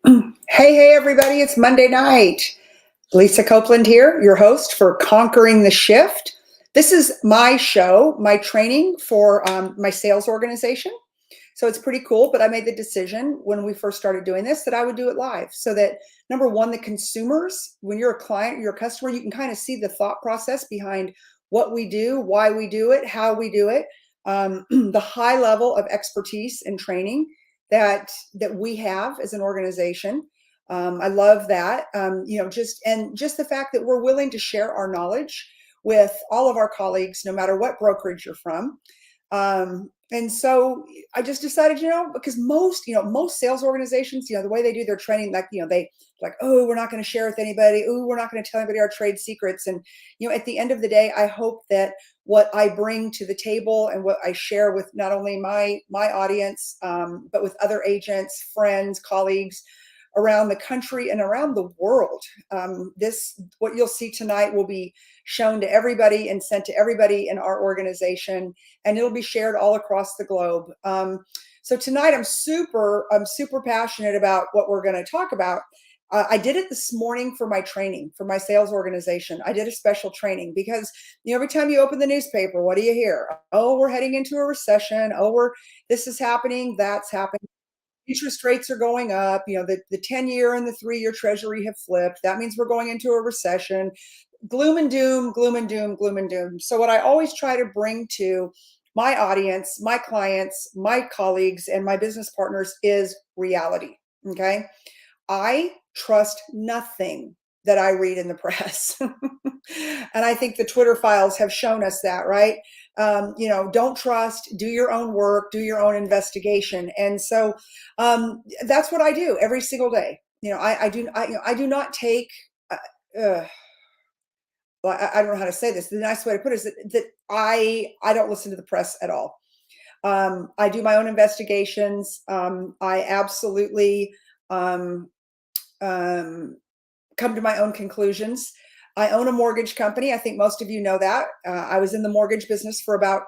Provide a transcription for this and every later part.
Hey, everybody, it's Monday night. Lisa Copeland here, your host for Conquering the Shift. This is my show, my training for my sales organization. So it's pretty cool, but I made the decision when we first started doing this that I would do it live so that number one, the consumers, when you're a client, you're a customer, you can kind of see the thought process behind what we do, why we do it, how we do it, the high level of expertise and training that we have as an organization. I love that. Just the fact that we're willing to share our knowledge with all of our colleagues, no matter what brokerage you're from. And so I just decided, because most sales organizations, the way they do their training, they like, oh, we're not going to share with anybody. Oh, we're not going to tell anybody our trade secrets. And, at the end of the day, I hope that what I bring to the table and what I share with not only my audience, but with other agents, friends, colleagues around the country and around the world. What you'll see tonight will be shown to everybody and sent to everybody in our organization, and it'll be shared all across the globe. So tonight I'm super passionate about what we're going to talk about. I did it this morning for my training, for my sales organization. I did a special training because every time you open the newspaper, what do you hear? Oh, we're heading into a recession. Oh, this is happening, that's happening. Interest rates are going up. The 10-year and the 3-year treasury have flipped. That means we're going into a recession. Gloom and doom, gloom and doom, gloom and doom. So what I always try to bring to my audience, my clients, my colleagues, and my business partners is reality. Okay. I trust nothing that I read in the press. And I think the Twitter files have shown us that, right? Don't trust, do your own work, do your own investigation. And so that's what I do every single day. I do not take, well, I don't know how to say this. The nice way to put it is that I don't listen to the press at all. I do my own investigations. I absolutely come to my own conclusions. I own a mortgage company. I think most of you know that. I was in the mortgage business for about,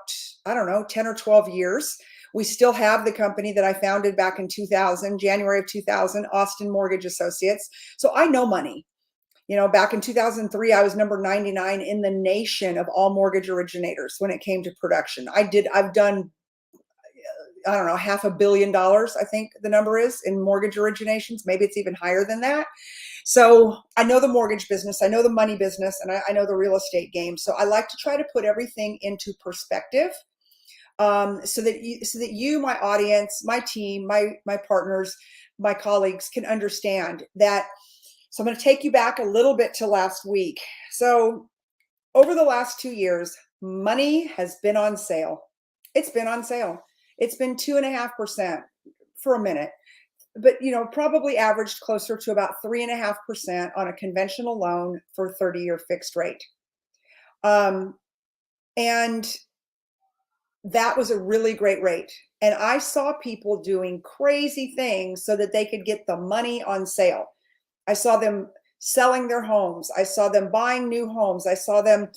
10 or 12 years. We still have the company that I founded back in 2000, January of 2000, Austin Mortgage Associates. So I know money. Back in 2003, I was number 99 in the nation of all mortgage originators when it came to production. I've done, $500 million, I think the number is, in mortgage originations. Maybe it's even higher than that. So I know the mortgage business, I know the money business, and I know the real estate game. So I like to try to put everything into perspective, so that you, my audience, my team, my partners, my colleagues can understand that. So I'm going to take you back a little bit to last week. So over the last 2 years, money has been on sale. It's been on sale. It's been 2.5% for a minute, but probably averaged closer to about 3.5% on a conventional loan for 30-year fixed rate. And that was a really great rate. And I saw people doing crazy things so that they could get the money on sale. I saw them selling their homes. I saw them buying new homes. I saw them,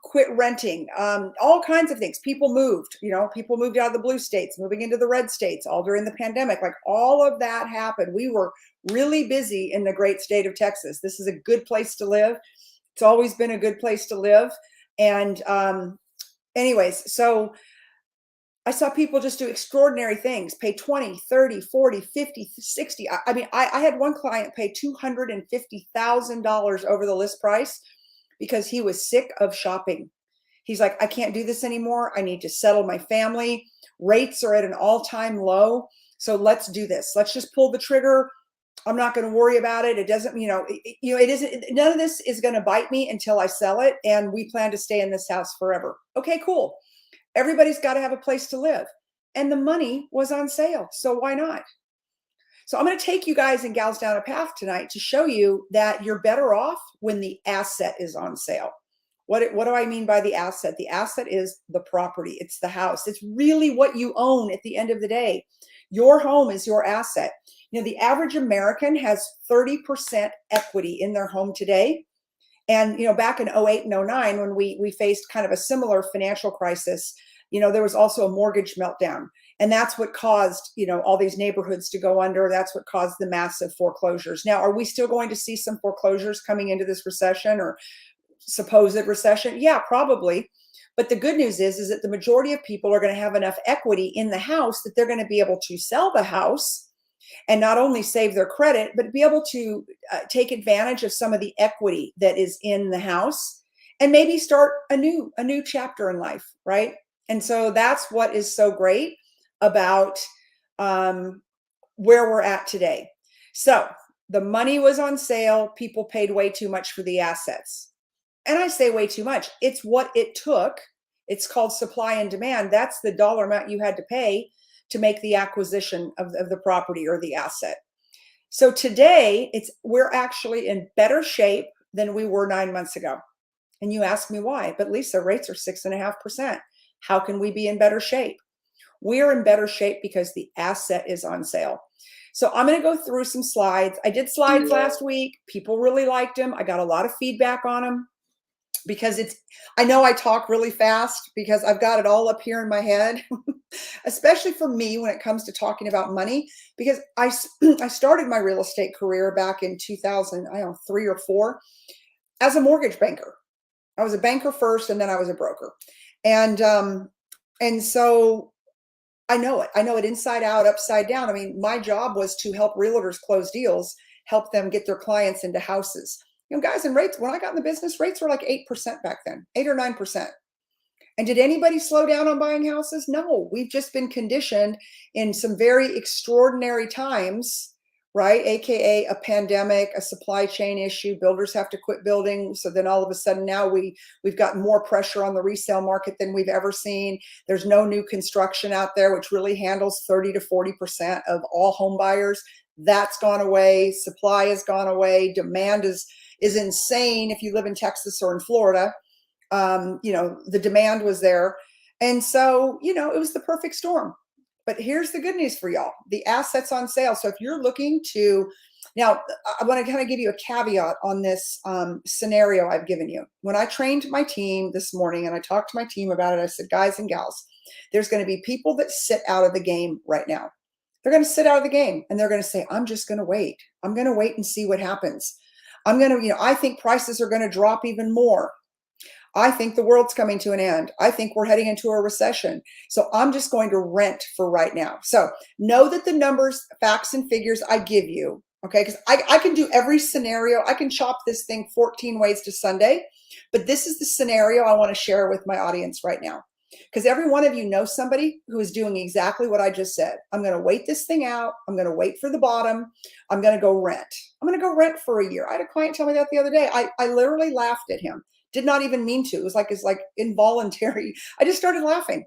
quit renting, all kinds of things. People moved out of the blue states, moving into the red states, all during the pandemic. Like, all of that happened. We were really busy in the great state of Texas. This is a good place to live. It's always been a good place to live. And anyways, so I saw people just do extraordinary things, pay 20, 30, 40, 50, 60. I had one client pay $250,000 over the list price because he was sick of shopping. He's like, I can't do this anymore. I need to settle my family. Rates are at an all-time low. So let's do this. Let's just pull the trigger. I'm not going to worry about it. It doesn't, it isn't, none of this is going to bite me until I sell it. And we plan to stay in this house forever. Okay, cool. Everybody's got to have a place to live. And the money was on sale. So why not? So I'm going to take you guys and gals down a path tonight to show you that you're better off when the asset is on sale. What do I mean by the asset? The asset is the property. It's the house. It's really what you own at the end of the day. Your home is your asset. The average American has 30% equity in their home today. And, back in 08 and 09, when we faced kind of a similar financial crisis, there was also a mortgage meltdown. And that's what caused, all these neighborhoods to go under. That's what caused the massive foreclosures. Now, are we still going to see some foreclosures coming into this recession or supposed recession? Yeah, probably. But the good news is that the majority of people are going to have enough equity in the house that they're going to be able to sell the house and not only save their credit, but be able to take advantage of some of the equity that is in the house and maybe start a new chapter in life, right? And so that's what is so great about where we're at today. So the money was on sale. People paid way too much for the assets. And I say way too much. It's what it took. It's called supply and demand. That's the dollar amount you had to pay to make the acquisition of the property or the asset. So today we're actually in better shape than we were 9 months ago. And you ask me why, but Lisa, rates are 6.5%. How can we be in better shape? We're in better shape because the asset is on sale. So I'm going to go through some slides. I did slides last week. People really liked them. I got a lot of feedback on them because I know I talk really fast because I've got it all up here in my head, especially for me when it comes to talking about money, because I started my real estate career back in 2003 or 4 as a mortgage banker. I was a banker first, and then I was a broker. And so I know it. I know it inside out, upside down. I mean, my job was to help realtors close deals, help them get their clients into houses. Guys, and rates, when I got in the business, rates were like 8% back then, 8 or 9%. And did anybody slow down on buying houses? No, we've just been conditioned in some very extraordinary times, right? AKA a pandemic, a supply chain issue, builders have to quit building. So then all of a sudden now we've got more pressure on the resale market than we've ever seen. There's no new construction out there, which really handles 30 to 40% of all home buyers. That's gone away. Supply has gone away. Demand is insane if you live in Texas or in Florida. The demand was there. And so, it was the perfect storm. But here's the good news for y'all. The assets on sale. So if you're looking to, now I want to kind of give you a caveat on this scenario I've given you. When I trained my team this morning and I talked to my team about it, I said, guys and gals, there's going to be people that sit out of the game right now. They're going to sit out of the game and they're going to say, I'm just going to wait. I'm going to wait and see what happens. I'm going to, I think prices are going to drop even more. I think the world's coming to an end. I think we're heading into a recession. So I'm just going to rent for right now. So know that the numbers, facts, and figures I give you, okay, because I can do every scenario. I can chop this thing 14 ways to Sunday, but this is the scenario I want to share with my audience right now. Because every one of you knows somebody who is doing exactly what I just said. I'm going to wait this thing out. I'm going to wait for the bottom. I'm going to go rent. I'm going to go rent for a year. I had a client tell me that the other day. I literally laughed at him. Did not even mean to. It was like involuntary. I just started laughing.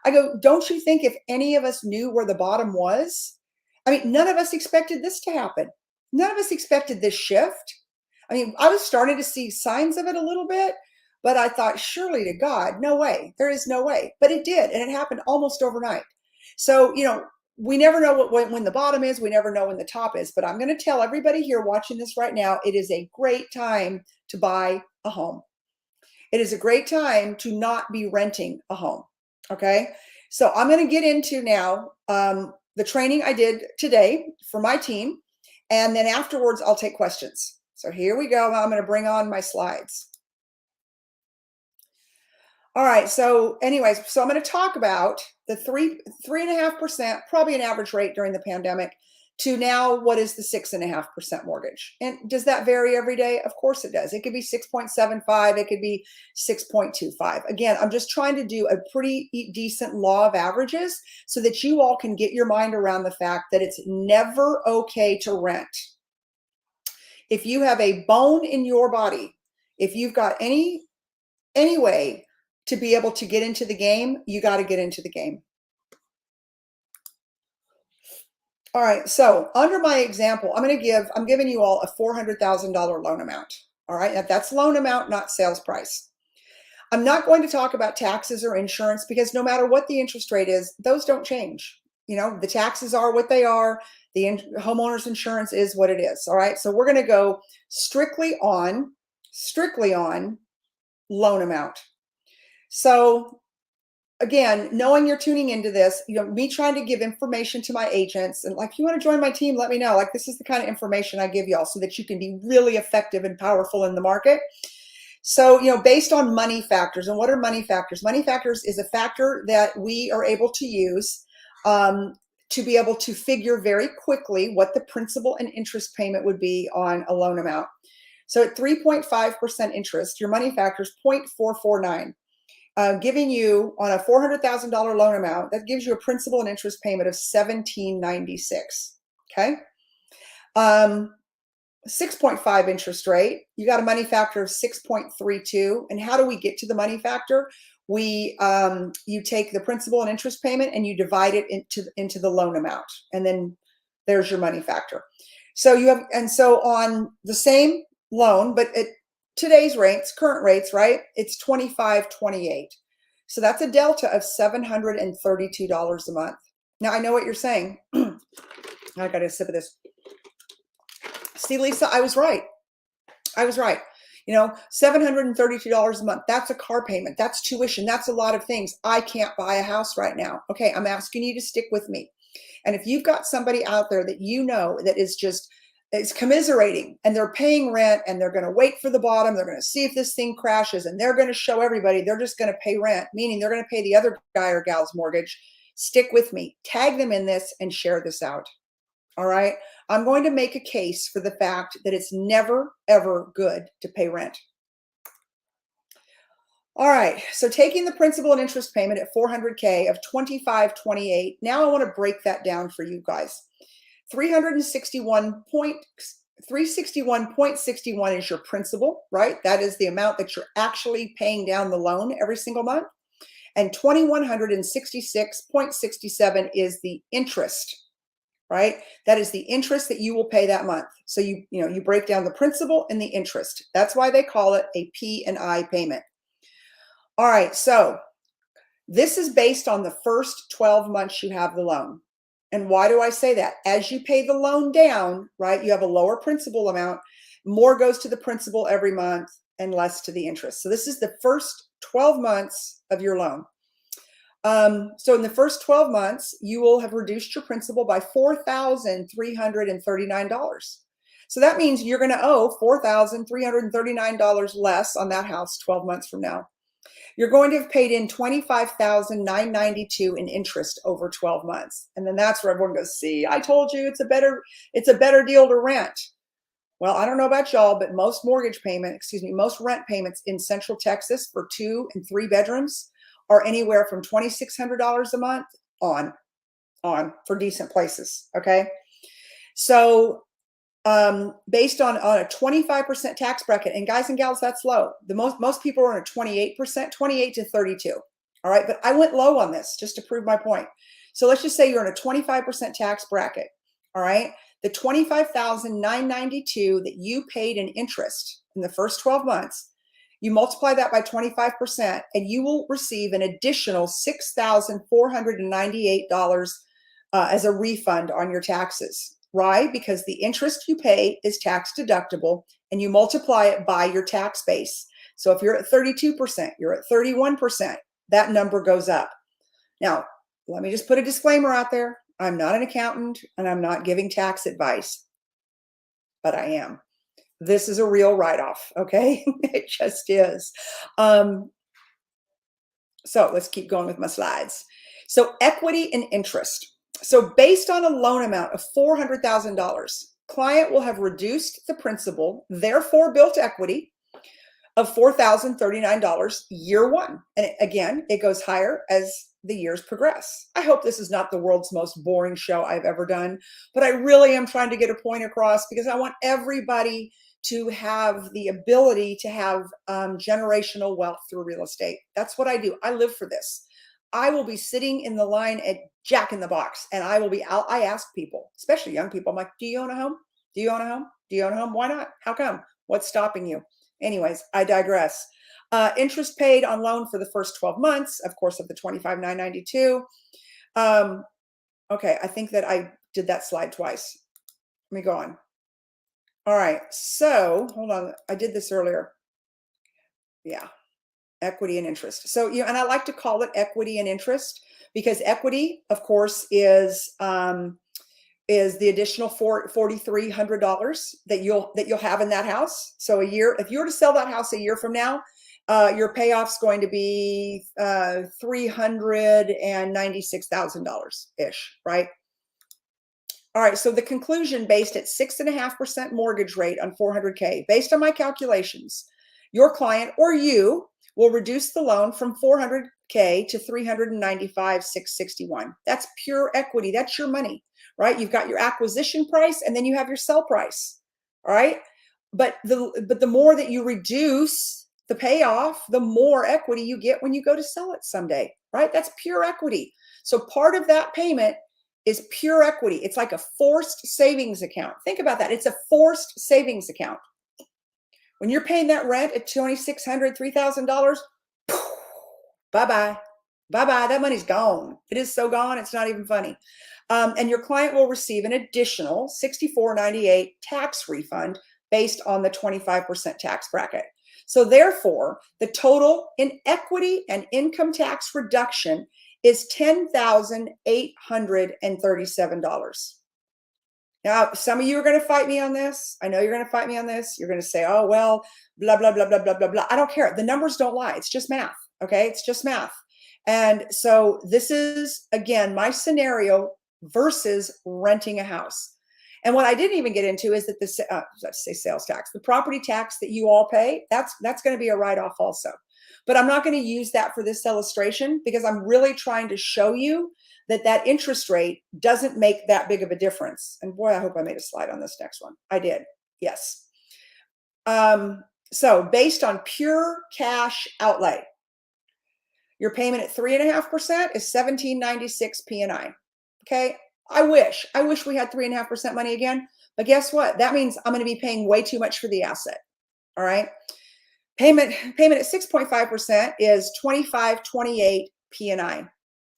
I go, don't you think if any of us knew where the bottom was? I mean, none of us expected this to happen. None of us expected this shift. I mean, I was starting to see signs of it a little bit, but I thought, surely to God, no way. There is no way. But it did, and it happened almost overnight. So, we never know when the bottom is. We never know when the top is. But I'm going to tell everybody here watching this right now, it is a great time to buy a home. It is a great time to not be renting a home, okay? So I'm going to get into now the training I did today for my team, and then afterwards I'll take questions. So here we go. I'm going to bring on my slides. All right, so anyways, so I'm going to talk about the 3.5%, probably an average rate during the pandemic, to now what is the 6.5% mortgage. And does that vary every day? Of course it does. It could be 6.75, it could be 6.25. Again, I'm just trying to do a pretty decent law of averages so that you all can get your mind around the fact that it's never okay to rent. If you have a bone in your body, if you've got any way to be able to get into the game, you got to get into the game. All right, so under my example, I'm giving you all a $400,000 loan amount. All right, that's loan amount, not sales price. I'm not going to talk about taxes or insurance because no matter what the interest rate is, those don't change. The taxes are what they are. The homeowner's insurance is what it is. All right, so we're going to go strictly on loan amount. So again, knowing you're tuning into this, me trying to give information to my agents and like, if you want to join my team, let me know. Like, this is the kind of information I give y'all so that you can be really effective and powerful in the market. So, based on money factors. And what are money factors? Money factors is a factor that we are able to use to be able to figure very quickly what the principal and interest payment would be on a loan amount. So at 3.5% interest, your money factor is 0.449. Giving you on a $400,000 loan amount, that gives you a principal and interest payment of $1,796. Okay. 6.5 interest rate, you got a money factor of 6.32. And how do we get to the money factor? You take the principal and interest payment and you divide it into the loan amount, and then there's your money factor. So on the same loan, but at today's rates, current rates, right? It's $25.28. So that's a delta of $732 a month. Now I know what you're saying. I got a sip of this. See, Lisa, I was right. $732 a month. That's a car payment. That's tuition. That's a lot of things. I can't buy a house right now. Okay, I'm asking you to stick with me. And if you've got somebody out there that that is commiserating and they're paying rent and they're going to wait for the bottom, they're going to see if this thing crashes and they're going to show everybody they're just going to pay rent, meaning they're going to pay the other guy or gal's mortgage, stick with me. Tag them in this and share this out. All right. I'm going to make a case for the fact that it's never, ever good to pay rent. All right. So taking the principal and interest payment at $400K of $25.28. Now I want to break that down for you guys. 361.61 is your principal, right? That is the amount that you're actually paying down the loan every single month. And 2,166.67 is the interest. Right? That is the interest that you will pay that month. So you break down the principal and the interest. That's why they call it a P&I payment. All right. So this is based on the first 12 months you have the loan. And why do I say that? As you pay the loan down, right, you have a lower principal amount, more goes to the principal every month and less to the interest. So this is the first 12 months of your loan. So in the first 12 months, you will have reduced your principal by $4,339. So that means you're going to owe $4,339 less on that house 12 months from now. You're going to have paid in $25,992 in interest over 12 months. And then that's where everyone goes, see, I told you it's a better deal to rent. Well, I don't know about y'all, but most rent payments in Central Texas for 2 and 3 bedrooms are anywhere from $2,600 a month on for decent places. Okay. So based on a 25% tax bracket, and guys and gals, that's low. Most people are on a 28%, 28 to 32. All right. But I went low on this just to prove my point. So let's just say you're in a 25% tax bracket. All right. The $25,992 that you paid in interest in the first 12 months, you multiply that by 25% and you will receive an additional $6,498 as a refund on your taxes. Right? Because the interest you pay is tax deductible and you multiply it by your tax base. So if you're at 32%, you're at 31%, that number goes up. Now, let me just put a disclaimer out there. I'm not an accountant and I'm not giving tax advice, but I am. This is a real write-off, okay? It just is. So let's keep going with my slides. So equity and interest. So based on a loan amount of $400,000, client will have reduced the principal, therefore built equity of $4,039 year one. And again, it goes higher as the years progress. I hope this is not the world's most boring show I've ever done, but I really am trying to get a point across because I want everybody to have the ability to have generational wealth through real estate. That's what I do. I live for this. I will be sitting in the line at Jack in the Box and I ask people, especially young people, I'm like, do you own a home? Do you own a home? Do you own a home? Why not? How come? What's stopping you? Anyways, I digress. Interest paid on loan for the first 12 months, of course, of the $25,992. Okay, I think that I did that slide twice. Let me go on. All right, so hold on. I did this earlier. Yeah. Equity and interest. So, and I like to call it equity and interest because equity, of course, is the additional $4,300 that you'll have in that house. So a year, if you were to sell that house a year from now, your payoff's going to be $396,000 ish, right? All right. So the conclusion, based at 6.5% mortgage rate on 400K, based on my calculations, your client or you will reduce the loan from 400K to 395,661. That's pure equity. That's your money, right? You've got your acquisition price and then you have your sell price. All right. But the more that you reduce the payoff, the more equity you get when you go to sell it someday, right? That's pure equity. So part of that payment is pure equity. It's like a forced savings account. Think about that. It's a forced savings account. When you're paying that rent at $2,600, $3,000, bye-bye. Bye-bye. That money's gone. It is so gone, it's not even funny. And your client will receive an additional $64.98 tax refund based on the 25% tax bracket. So therefore, the total in equity and income tax reduction is $10,837. Now, some of you are going to fight me on this. I know you're going to fight me on this. You're going to say, oh, well, blah, blah, blah, blah, blah, blah, blah. I don't care. The numbers don't lie. It's just math. Okay. It's just math. And so this is, again, my scenario versus renting a house. And what I didn't even get into is that let's say sales tax, the property tax that you all pay, that's going to be a write-off also. But I'm not going to use that for this illustration because I'm really trying to show you that interest rate doesn't make that big of a difference. And boy, I hope I made a slide on this next one. I did. Yes. So based on pure cash outlay, your payment at 3.5% is $1,796 P&I. Okay. I wish we had 3.5% money again, but guess what? That means I'm going to be paying way too much for the asset. All right. Payment at 6.5% is $25.28 P&I.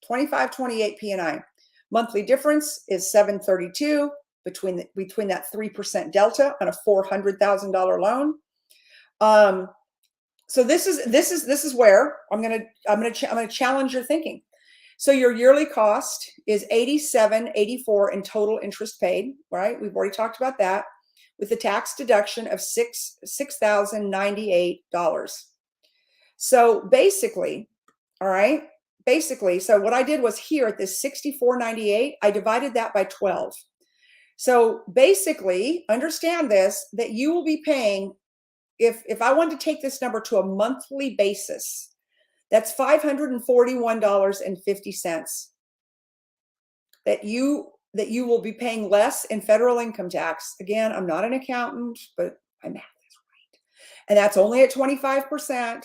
$25.28 P&I. Monthly difference is $732 between that 3% delta on a $400,000 loan. So this is where I'm gonna challenge your thinking. So your yearly cost is $87.84 in total interest paid, right? We've already talked about that, with the tax deduction of $6,098. So basically, all right, so what I did was here at this $64.98, I divided that by 12. So basically, understand this, that you will be paying, if I wanted to take this number to a monthly basis, that's $541.50 that you will be paying less in federal income tax. Again, I'm not an accountant, but my math is right. And that's only at 25%,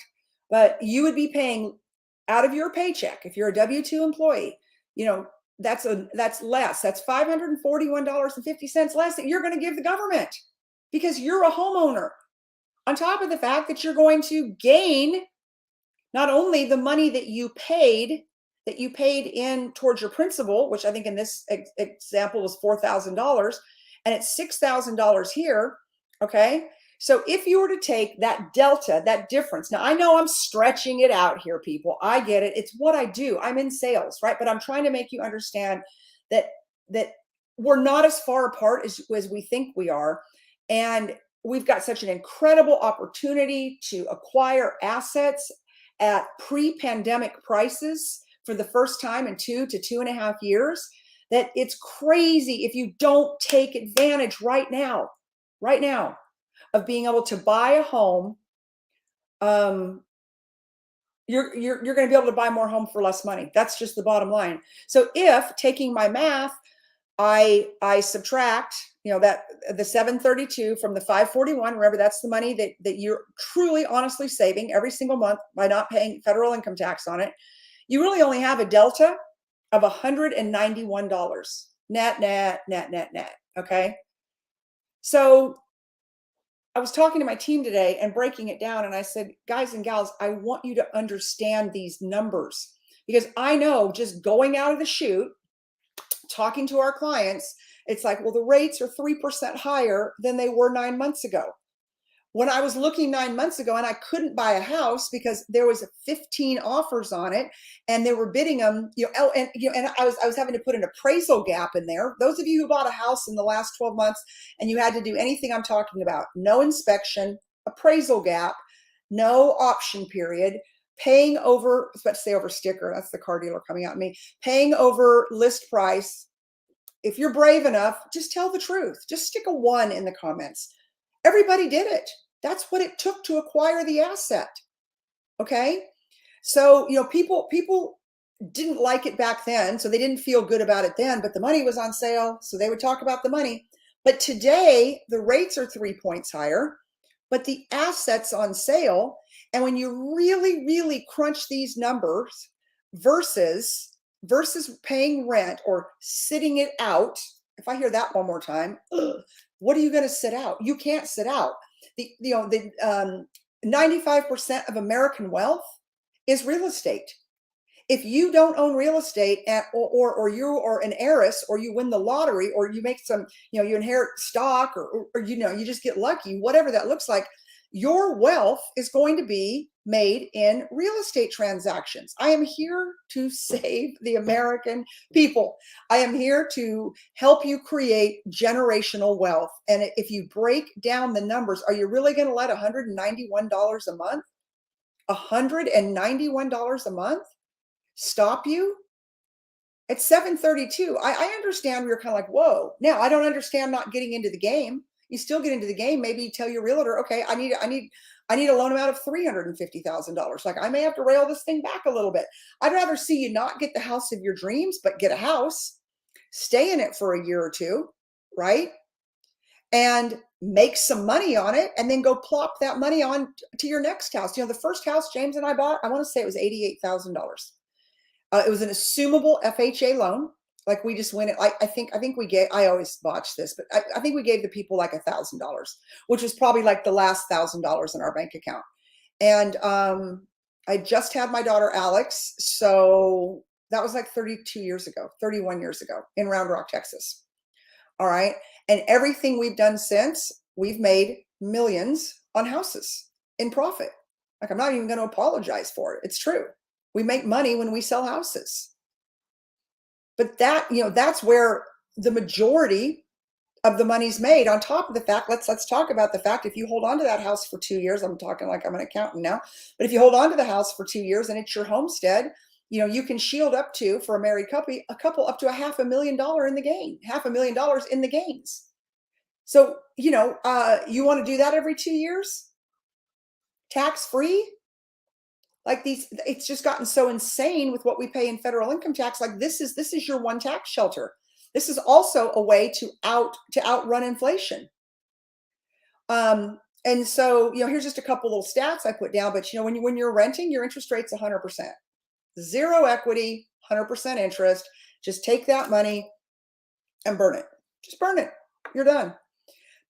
but you would be paying out of your paycheck. If you're a W-2 employee, that's less. That's $541.50 less that you're going to give the government because you're a homeowner. On top of the fact that you're going to gain not only the money that you paid in towards your principal, which I think in this example was $4,000, and it's $6,000 here. Okay. So if you were to take that delta, that difference, now I know I'm stretching it out here, people. I get it. It's what I do. I'm in sales, right? But I'm trying to make you understand that we're not as far apart as we think we are. And we've got such an incredible opportunity to acquire assets at pre-pandemic prices for the first time in 2 to 2.5 years, that it's crazy if you don't take advantage right now, of being able to buy a home. You're going to be able to buy more home for less money. That's just the bottom line. So if, taking my math, I subtract, that the 732 from the 541, remember that's the money that you're truly honestly saving every single month by not paying federal income tax on it. You really only have a delta of $191 net. Okay. So I was talking to my team today and breaking it down, and I said, guys and gals, I want you to understand these numbers, because I know just going out of the chute, talking to our clients, it's like, well, the rates are 3% higher than they were 9 months ago. when I was looking 9 months ago and I couldn't buy a house because there was 15 offers on it and they were bidding them, and I was having to put an appraisal gap in there. Those of you who bought a house in the last 12 months and you had to do anything I'm talking about, no inspection, appraisal gap, no option period, paying over, I was about to say over sticker, that's the car dealer coming at me, paying over list price. If you're brave enough, just tell the truth. Just stick a 1 in the comments. Everybody did it. That's what it took to acquire the asset. Okay. So, people didn't like it back then. So they didn't feel good about it then, but the money was on sale. So they would talk about the money. But today the rates are 3 points higher, but the assets on sale. And when you really, really crunch these numbers versus paying rent or sitting it out, if I hear that one more time, what are you going to sit out? You can't sit out. The 95% of American wealth is real estate. If you don't own real estate or you are an heiress or you win the lottery or you make some, you inherit stock or you just get lucky, whatever that looks like, your wealth is going to be made in real estate transactions. I am here to save the American people. I am here to help you create generational wealth. And if you break down the numbers, are you really going to let $191 a month, $191 a month stop you? At 732, I understand we were kind of like, whoa. Now, I don't understand not getting into the game. You still get into the game. Maybe you tell your realtor, okay, I need a loan amount of $350,000. Like, I may have to rail this thing back a little bit. I'd rather see you not get the house of your dreams, but get a house, stay in it for a year or two, right? And make some money on it and then go plop that money on to your next house. The first house James and I bought, I want to say it was $88,000. It was an assumable FHA loan. Like, we just went, I think we gave, I always botch this, but I think we gave the people like $1,000, which was probably like the last $1,000 in our bank account. And I just had my daughter Alex. So that was like 31 years ago in Round Rock, Texas. All right. And everything we've done since, we've made millions on houses in profit. Like, I'm not even going to apologize for it. It's true. We make money when we sell houses. But that's where the majority of the money's made. On top of the fact, let's talk about the fact, if you hold on to that house for 2 years, I'm talking like I'm an accountant now, but if you hold on to the house for 2 years and it's your homestead, you can shield up to, for a married couple up to $500,000 in the gain, $500,000 in the gains. So, you want to do that every 2 years, tax free? Like, it's just gotten so insane with what we pay in federal income tax. Like, this is your one tax shelter. This is also a way to outrun inflation. And so, here's just a couple little stats I put down. But when you're renting, your interest rate's 100%, zero equity, 100% interest. Just take that money and burn it. Just burn it. You're done.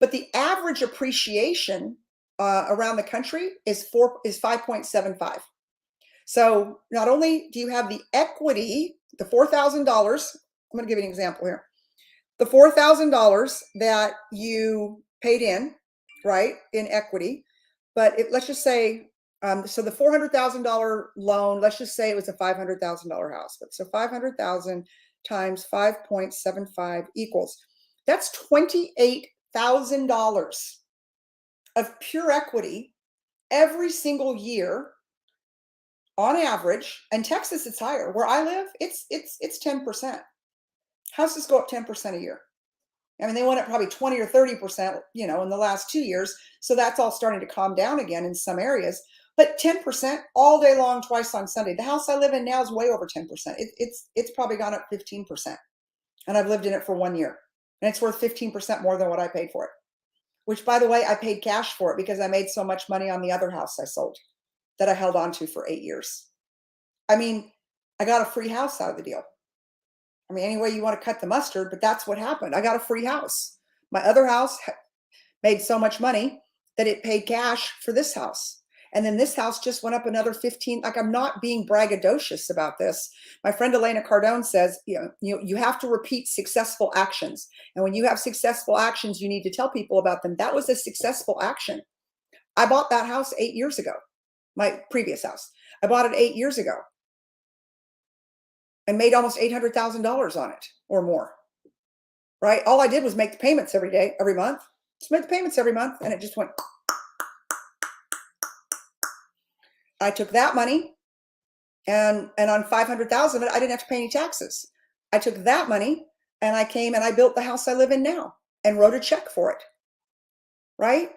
But the average appreciation around the country is 5.75. So not only do you have the equity, the $4,000, I'm going to give you an example here. The $4,000 that you paid in, right, in equity, but let's just say, so the $400,000 loan, let's just say it was a $500,000 house. But so 500,000 times 5.75 equals, that's $28,000 of pure equity every single year. On average, and Texas, it's higher. Where I live, it's 10%. Houses go up 10% a year. I mean, they went up probably 20 or 30%, in the last 2 years. So that's all starting to calm down again in some areas. But 10% all day long, twice on Sunday. The house I live in now is way over 10%. It's probably gone up 15%. And I've lived in it for 1 year. And it's worth 15% more than what I paid for it. Which, by the way, I paid cash for it because I made so much money on the other house I sold that I held on to for 8 years. I mean, I got a free house out of the deal. I mean, any way you want to cut the mustard, but that's what happened. I got a free house. My other house made so much money that it paid cash for this house. And then this house just went up another 15. Like, I'm not being braggadocious about this. My friend Elena Cardone says, you have to repeat successful actions. And when you have successful actions, you need to tell people about them. That was a successful action. I bought that house 8 years ago, my previous house. I bought it 8 years ago and made almost $800,000 on it or more, right? All I did was make the payments every month. Just make the payments every month, and it just went. I took that money, and on 500,000 of it, I didn't have to pay any taxes. I took that money and I came and I built the house I live in now and wrote a check for it, right?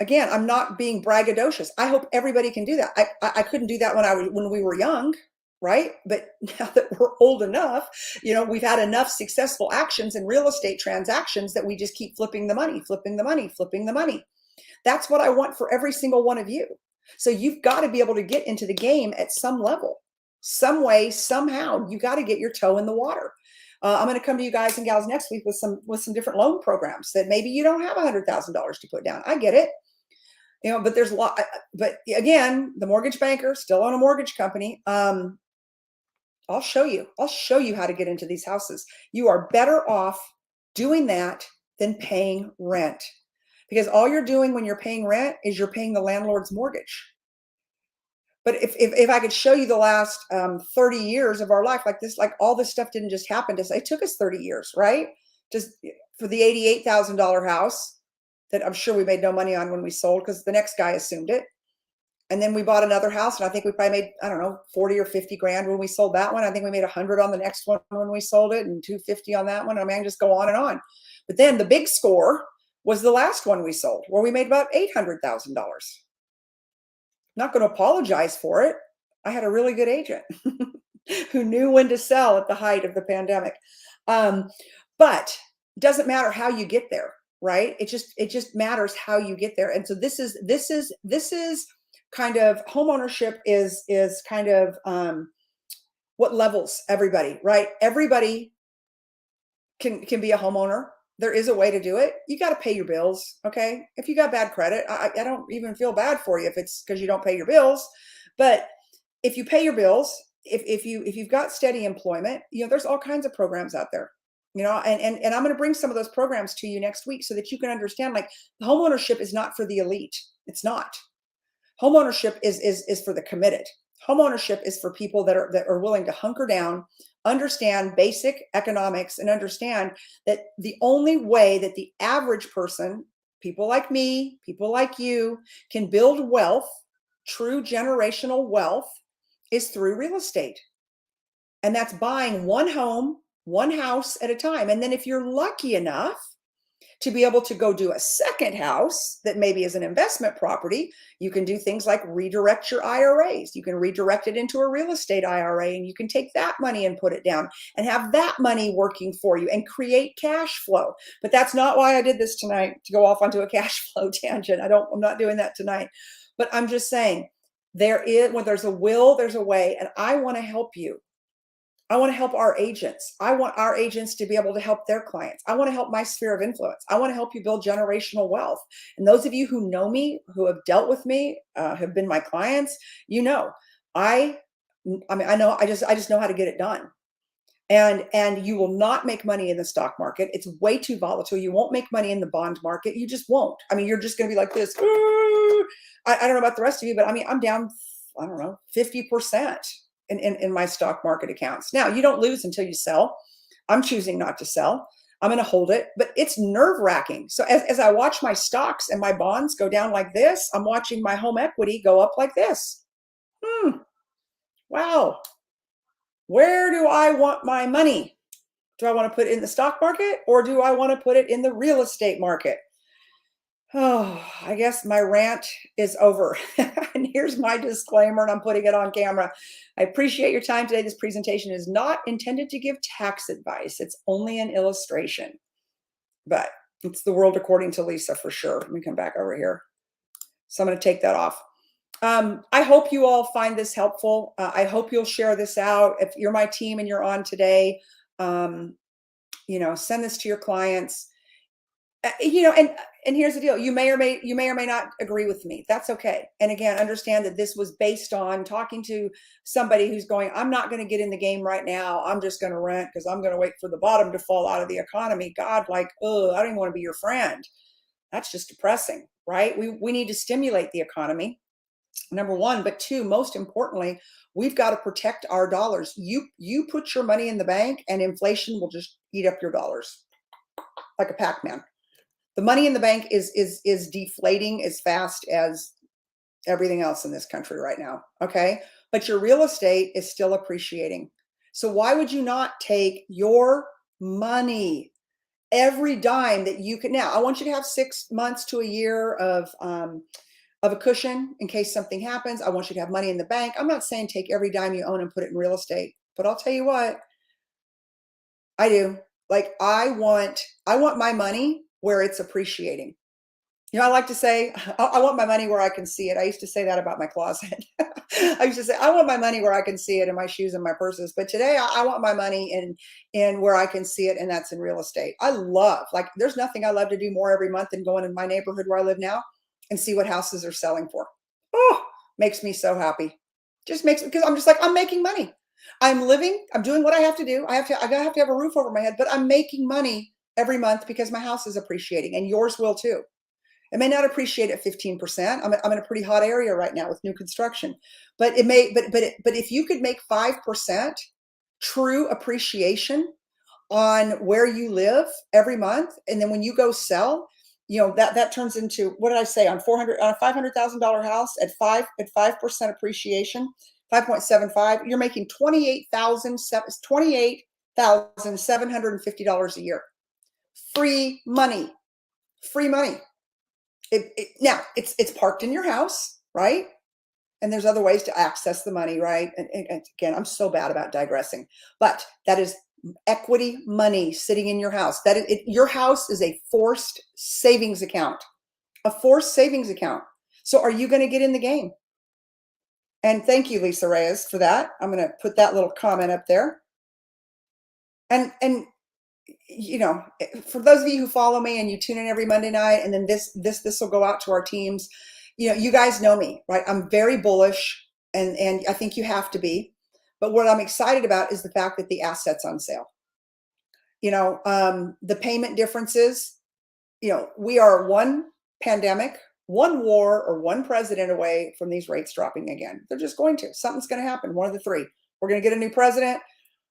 Again, I'm not being braggadocious. I hope everybody can do that. I couldn't do that when we were young, right? But now that we're old enough, we've had enough successful actions in real estate transactions that we just keep flipping the money, flipping the money, flipping the money. That's what I want for every single one of you. So you've got to be able to get into the game at some level, some way, somehow. You got to get your toe in the water. I'm going to come to you guys and gals next week with some different loan programs that maybe you don't have $100,000 to put down. I get it, but there's a lot. But again, the mortgage banker still own a mortgage company. I'll show you how to get into these houses. You are better off doing that than paying rent, because all you're doing when you're paying rent is you're paying the landlord's mortgage. But if I could show you the last 30 years of our life, like all this stuff didn't just happen to us. It took us 30 years, right? Just for the $88,000 house that I'm sure we made no money on when we sold, because the next guy assumed it. And then we bought another house, and I think we probably made, I don't know, 40 or 50 grand when we sold that one. I think we made 100 on the next one when we sold it, and 250 on that one. I mean, I can just go on and on. But then the big score was the last one we sold, where we made about $800,000. Not going to apologize for it. I had a really good agent who knew when to sell at the height of the pandemic. But it doesn't matter how you get there, right? It just matters how you get there. And so this is kind of homeownership is kind of what levels everybody, right? Everybody can be a homeowner. There is a way to do it. You got to pay your bills. Okay. If you got bad credit, I don't even feel bad for you if it's because you don't pay your bills. But if you pay your bills, if you've got steady employment, there's all kinds of programs out there, and I'm going to bring some of those programs to you next week so that you can understand, like, the homeownership is not for the elite. It's not. Homeownership is for the committed. Homeownership is for people that are willing to hunker down, understand basic economics, and understand that the only way that the average person, people like me, people like you, can build wealth, true generational wealth, is through real estate. And that's buying one home, one house at a time. And then if you're lucky enough to be able to go do a second house that maybe is an investment property, you can do things like redirect your IRAs. You can redirect it into a real estate IRA, and you can take that money and put it down and have that money working for you and create cash flow. But that's not why I did this tonight, to go off onto a cash flow tangent. I'm not doing that tonight. But I'm just saying, when there's a will, there's a way, and I want to help you. I want to help our agents. I want our agents to be able to help their clients. I want to help my sphere of influence. I want to help you build generational wealth. And those of you who know me, who have dealt with me, have been my clients, I know, I just know how to get it done. And you will not make money in the stock market. It's way too volatile. You won't make money in the bond market. You just won't. I mean, you're just going to be like this. I don't know about the rest of you, but I mean, I'm down, I don't know, 50%. In my stock market accounts. Now, you don't lose until you sell. I'm choosing not to sell. I'm going to hold it, but it's nerve-wracking. So as I watch my stocks and my bonds go down like this, I'm watching my home equity go up like this. Wow. Where do I want my money? Do I want to put it in the stock market, or do I want to put it in the real estate market? Oh, I guess my rant is over. And here's my disclaimer, and I'm putting it on camera. I appreciate your time today. This presentation is not intended to give tax advice. It's only an illustration. But it's the world according to Lisa for sure. Let me come back over here. So I'm going to take that off. I hope you all find this helpful. I hope you'll share this out. If you're my team and you're on today, send this to your clients. And here's the deal. You may or may not agree with me. That's okay. And again, understand that this was based on talking to somebody who's going, I'm not going to get in the game right now. I'm just going to rent because I'm going to wait for the bottom to fall out of the economy. God, I don't even want to be your friend. That's just depressing, right? We need to stimulate the economy, number one, but two, most importantly, we've got to protect our dollars. You put your money in the bank and inflation will just eat up your dollars like a Pac-Man. The money in the bank is deflating as fast as everything else in this country right now. Okay. But your real estate is still appreciating. So why would you not take your money, every dime that you can? Now, I want you to have 6 months to a year of a cushion in case something happens. I want you to have money in the bank. I'm not saying take every dime you own and put it in real estate, but I'll tell you what, I do. Like I want my money where it's appreciating. You know, I like to say, I want my money where I can see it. I used to say that about my closet. I used to say, I want my money where I can see it in my shoes and my purses. But today I want my money in where I can see it, and that's in real estate. I love, like, there's nothing I love to do more every month than going in my neighborhood where I live now and see what houses are selling for. Oh, makes me so happy. Just makes, because I'm just like, I'm making money. I'm living, I'm doing what I have to do. I have to have a roof over my head, but I'm making money every month because my house is appreciating, and yours will too. It may not appreciate at 15%. I'm in a pretty hot area right now with new construction, but it may, but if you could make 5% true appreciation on where you live every month, and then when you go sell, you know, that turns into, what did I say, on a $500,000 house at 5% appreciation, 5.75, you're making $28,750 a year. Free money. Free money. Now it's parked in your house, right? And there's other ways to access the money, right? And again, I'm so bad about digressing, but that is equity money sitting in your house. Your house is a forced savings account, a forced savings account. So are you going to get in the game? And thank you, Lisa Reyes, for that. I'm going to put that little comment up there. And you know, for those of you who follow me and you tune in every Monday night, and then this will go out to our teams. You know, you guys know me, right? I'm very bullish, and I think you have to be. But what I'm excited about is the fact that the asset's on sale. You know, the payment differences. You know, we are one pandemic, one war, or one president away from these rates dropping again. They're just going to. Something's going to happen. One of the three. We're going to get a new president.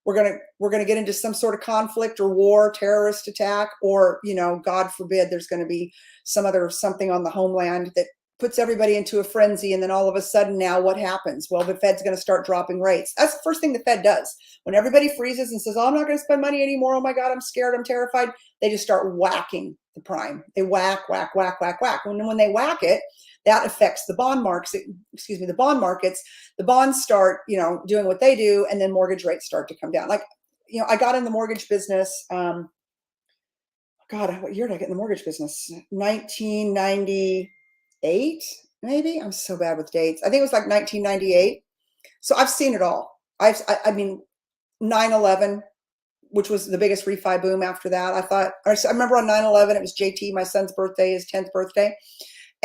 We're going to get into some sort of conflict or war, terrorist attack, or, you know, God forbid, there's going to be something on the homeland that puts everybody into a frenzy. And then all of a sudden, now what happens? Well, the Fed's going to start dropping rates. That's the first thing the Fed does. When everybody freezes and says, oh, I'm not going to spend money anymore. Oh my God, I'm scared. I'm terrified. They just start whacking the prime. They whack, whack, whack, whack, whack. And when they whack it, that affects the bond markets. The bond markets. The bonds start, you know, doing what they do, and then mortgage rates start to come down. Like, you know, I got in the mortgage business. God, what year did I get in the mortgage business? 1998, maybe. I'm so bad with dates. I think it was like 1998. So I've seen it all. I mean, 9/11, which was the biggest refi boom after that. I remember on 9/11, it was JT, my son's birthday, his 10th birthday.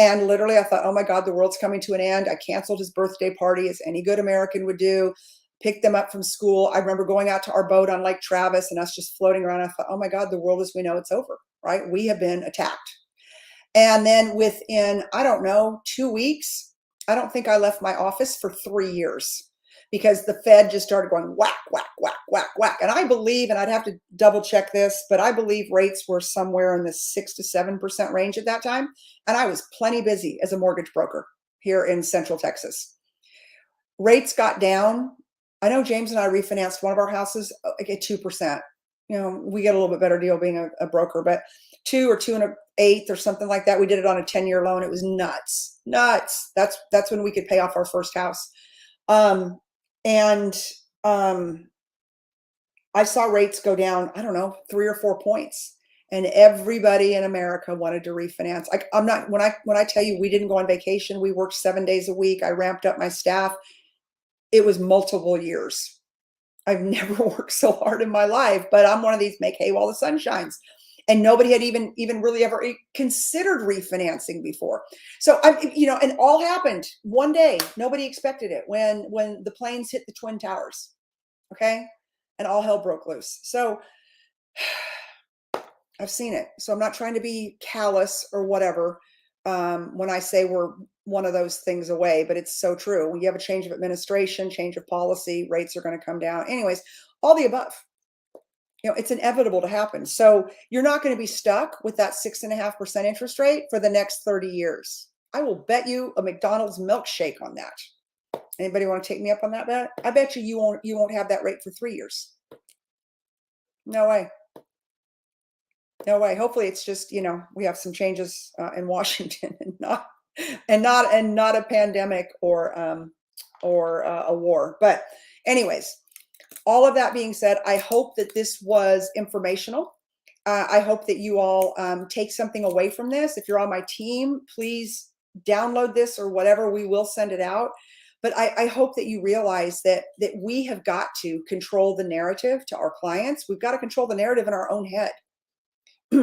And literally I thought, oh my God, the world's coming to an end. I canceled his birthday party, as any good American would do, picked them up from school. I remember going out to our boat on Lake Travis and us just floating around. I thought, oh my God, the world as we know it's over, right? We have been attacked. And then within, I don't know, 2 weeks, I don't think I left my office for 3 years, because the Fed just started going whack, whack, whack, whack, whack. And I believe, and I'd have to double check this, but I believe rates were somewhere in the 6 to 7% range at that time. And I was plenty busy as a mortgage broker here in Central Texas. Rates got down. I know James and I refinanced one of our houses at 2%. You know, we get a little bit better deal being a broker, but 2 or 2.125% or something like that. We did it on a 10-year loan. It was nuts, nuts. That's when we could pay off our first house. I saw rates go down, I don't know, 3 or 4 points, and everybody in America wanted to refinance. When I tell you we didn't go on vacation, we worked 7 days a week. I ramped up my staff. It was multiple years. I've never worked so hard in my life, but I'm one of these make hay while the sun shines. And nobody had even really ever considered refinancing before. So and all happened one day. Nobody expected it when the planes hit the Twin Towers. Okay. And all hell broke loose. So I've seen it. So I'm not trying to be callous or whatever when I say we're one of those things away, but it's so true. When you have a change of administration, change of policy, rates are going to come down. Anyways, all the above. It's inevitable to happen. So you're not going to be stuck with that 6.5% interest rate for the next 30 years. I will bet you a McDonald's milkshake on that. Anybody want to take me up on that bet? I bet you won't have that rate for 3 years. No way. No way. Hopefully it's just, we have some changes in Washington and not a pandemic or a war. But anyways, all of that being said, I hope that this was informational. I hope that you all take something away from this. If you're on my team, please download this or whatever. We will send it out. But I hope that you realize that we have got to control the narrative to our clients. We've got to control the narrative in our own head.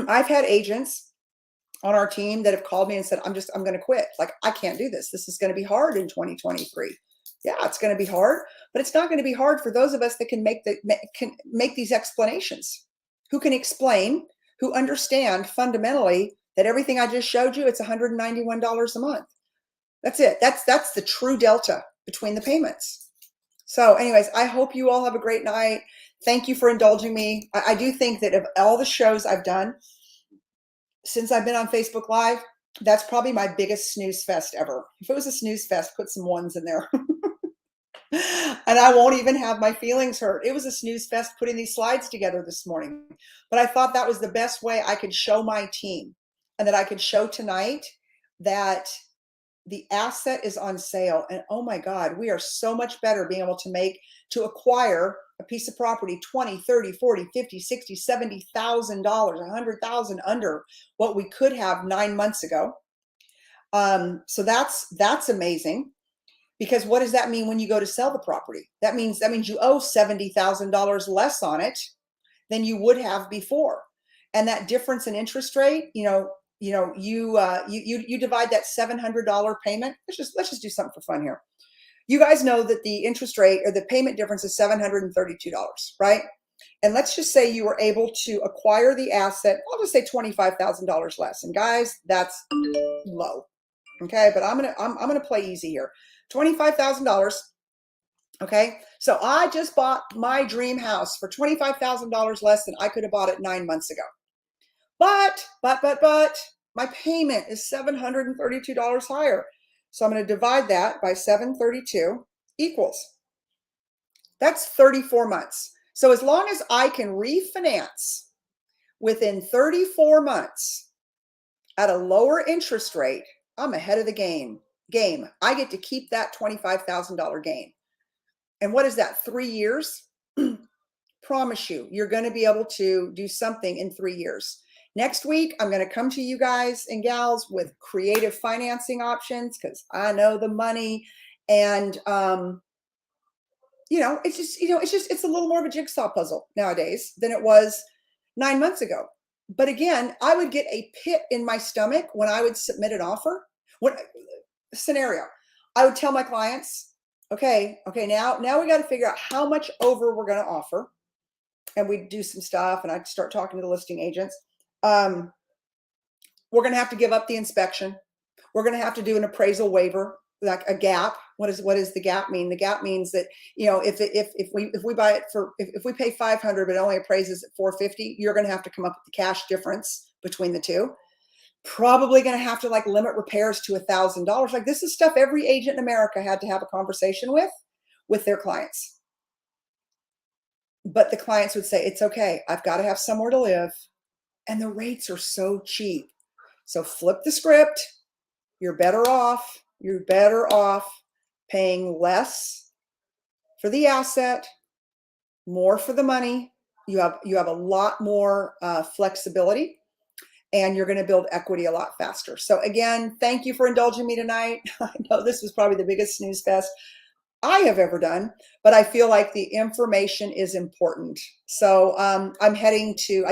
I've had agents on our team that have called me and said, I'm going to quit. Like, I can't do this. This is going to be hard in 2023. Yeah, it's going to be hard, but it's not going to be hard for those of us that can make these explanations, who can explain, who understand fundamentally that everything I just showed you, it's $191 a month. That's it. That's the true delta between the payments. So anyways, I hope you all have a great night. Thank you for indulging me. I do think that of all the shows I've done since I've been on Facebook Live, that's probably my biggest snooze fest ever. If it was a snooze fest, put some ones in there. And I won't even have my feelings hurt. It was a snooze fest putting these slides together this morning. But I thought that was the best way I could show my team and that I could show tonight that the asset is on sale. And oh my God, we are so much better being able to acquire a piece of property 20, 30, 40, 50, 60, $70,000, $100,000 under what we could have 9 months ago. So that's amazing. Because what does that mean when you go to sell the property? That means you owe $70,000 less on it than you would have before. And that difference in interest rate, you divide that $700 payment. Let's just do something for fun here. You guys know that the interest rate or the payment difference is $732, right? And let's just say you were able to acquire the asset, I'll just say $25,000 less. And guys, that's low. Okay, but I'm gonna play easy here. $25,000. Okay, so I just bought my dream house for $25,000 less than I could have bought it 9 months ago. But my payment is $732 higher. So I'm going to divide that by 732 equals. That's 34 months. So as long as I can refinance within 34 months at a lower interest rate, I'm ahead of the game. I get to keep that $25,000 gain. And what is that? 3 years? Promise you, you're going to be able to do something in 3 years. Next week, I'm going to come to you guys and gals with creative financing options because I know the money. And, it's a little more of a jigsaw puzzle nowadays than it was 9 months ago. But again, I would get a pit in my stomach when I would submit an offer. Scenario, I would tell my clients, okay, now we got to figure out how much over we're going to offer. And we'd do some stuff and I'd start talking to the listing agents. We're going to have to give up the inspection. We're going to have to do an appraisal waiver, like a gap. What does the gap mean? The gap means that, if we buy it if we pay $500, but it only appraises at $450, you're going to have to come up with the cash difference between the two. Probably going to have to limit repairs to $1,000. Like, this is stuff every agent in America had to have a conversation with their clients. But the clients would say, it's okay. I've got to have somewhere to live. And the rates are so cheap. So flip the script. You're better off paying less for the asset, more for the money. You have a lot more flexibility. And you're going to build equity a lot faster. So again, thank you for indulging me tonight. I know this was probably the biggest snooze fest I have ever done, but I feel like the information is important. So I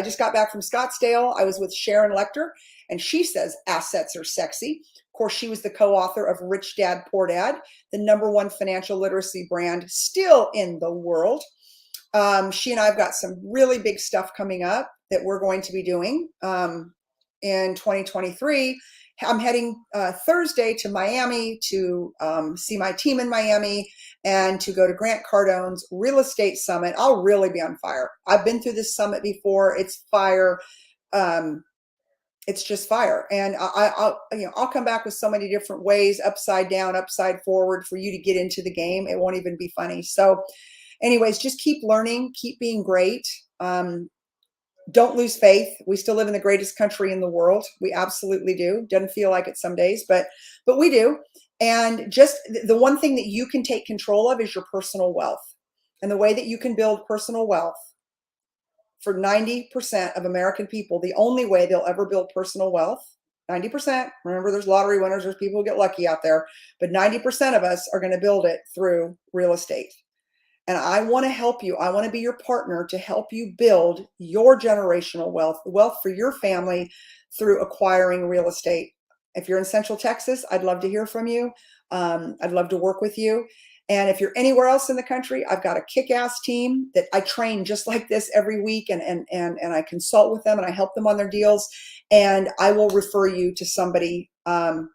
just got back from Scottsdale. I was with Sharon Lechter, and she says assets are sexy. Of course, she was the co-author of Rich Dad, Poor Dad, the #1 financial literacy brand still in the world. She and I have got some really big stuff coming up that we're going to be doing in 2023. I'm heading Thursday to Miami to see my team in Miami and to go to Grant Cardone's Real Estate Summit. I'll really be on fire. I've been through this summit before. It's fire. It's just fire. And I'll come back with so many different ways, upside down, upside forward, for you to get into the game. It won't even be funny. So anyways, just keep learning, keep being great. Don't lose faith. We still live in the greatest country in the world. We absolutely do. Doesn't feel like it some days, but we do. And just the one thing that you can take control of is your personal wealth. And the way that you can build personal wealth for 90% of American people, the only way they'll ever build personal wealth, 90%, remember there's lottery winners, there's people who get lucky out there, but 90% of us are going to build it through real estate. And I want to help you. I want to be your partner to help you build your generational wealth, wealth for your family through acquiring real estate. If you're in Central Texas, I'd love to hear from you. I'd love to work with you. And if you're anywhere else in the country, I've got a kick-ass team that I train just like this every week, and I consult with them and I help them on their deals. And I will refer you to somebody. I'll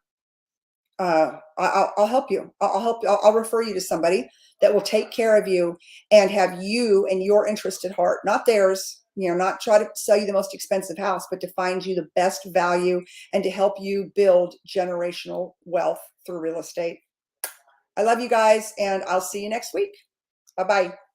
help you. I'll refer you to somebody that will take care of you and have you and your interest at heart, not theirs, not try to sell you the most expensive house, but to find you the best value and to help you build generational wealth through real estate. I love you guys, and I'll see you next week. Bye-bye.